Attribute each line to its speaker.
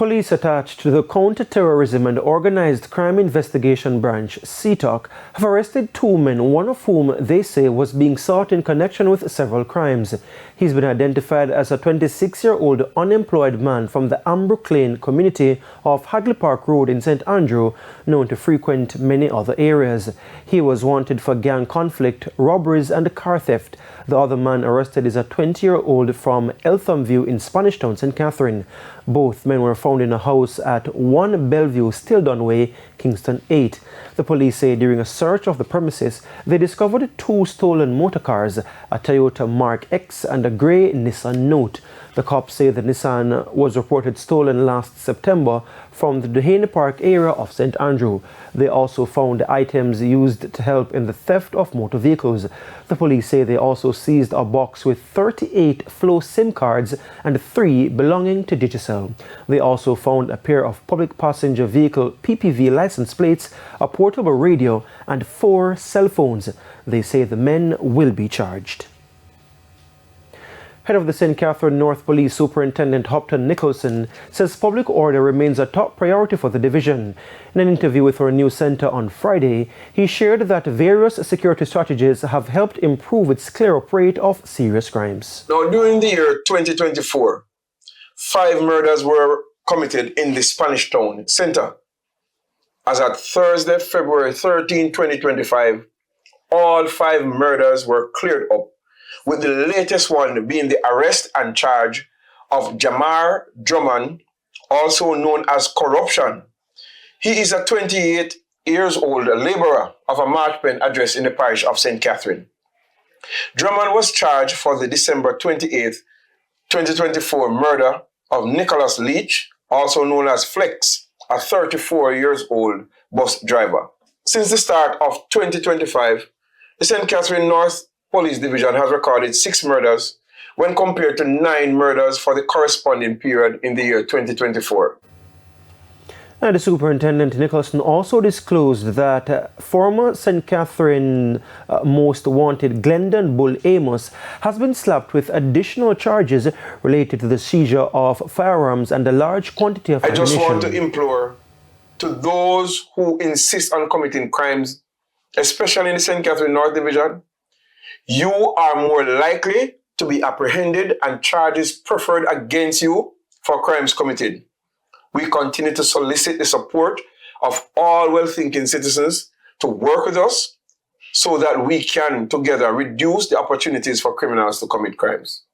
Speaker 1: Police attached to the Counter-Terrorism and Organized Crime Investigation Branch, CTOC, have arrested two men, one of whom they say was being sought in connection with several crimes. He's been identified as a 26-year-old unemployed man from the Ambrook Lane community of Hadley Park Road in St. Andrew, known to frequent many other areas. He was wanted for gang conflict, robberies and car theft. The other man arrested is a 20-year-old from Eltham View in Spanish Town, St. Catherine. Both men were found in a house at 1 Bellevue, Stilton Way, Kingston 8. The police say during a search of the premises, they discovered two stolen motor cars, a Toyota Mark X and a grey Nissan Note. The cops say the Nissan was reported stolen last September from the Duhaney Park area of St. Andrew. They also found items used to help in the theft of motor vehicles. The police say they also seized a box with 38 Flow SIM cards and 3 belonging to Digicel. They also found a pair of public passenger vehicle PPV license plates, a portable radio and 4 cell phones. They say the men will be charged. Head of the St. Catherine North Police Superintendent Hopton Nicholson says public order remains a top priority for the division. In an interview with our news centre on Friday, he shared that various security strategies have helped improve its clear-up rate of serious crimes.
Speaker 2: Now, during the year 2024, 5 murders were committed in the Spanish Town Centre. As at Thursday, February 13, 2025, all 5 murders were cleared up, with the latest one being the arrest and charge of Jamar Drummond, also known as Corruption. He is a 28-year-old labourer of a Marchpen address in the parish of St. Catherine. Drummond was charged for the December 28, 2024 murder of Nicholas Leach, also known as Flex, a 34-year-old bus driver. Since the start of 2025, the St. Catherine North Police Division has recorded 6 murders when compared to 9 murders for the corresponding period in the year 2024.
Speaker 1: And the Superintendent Nicholson also disclosed that former St. Catherine most wanted Glendon Bull Amos has been slapped with additional charges related to the seizure of firearms and a large quantity of ammunition.
Speaker 2: I just want to implore to those who insist on committing crimes, especially in the St. Catherine North Division, you are more likely to be apprehended and charges preferred against you for crimes committed. We continue to solicit the support of all well-thinking citizens to work with us so that we can together reduce the opportunities for criminals to commit crimes.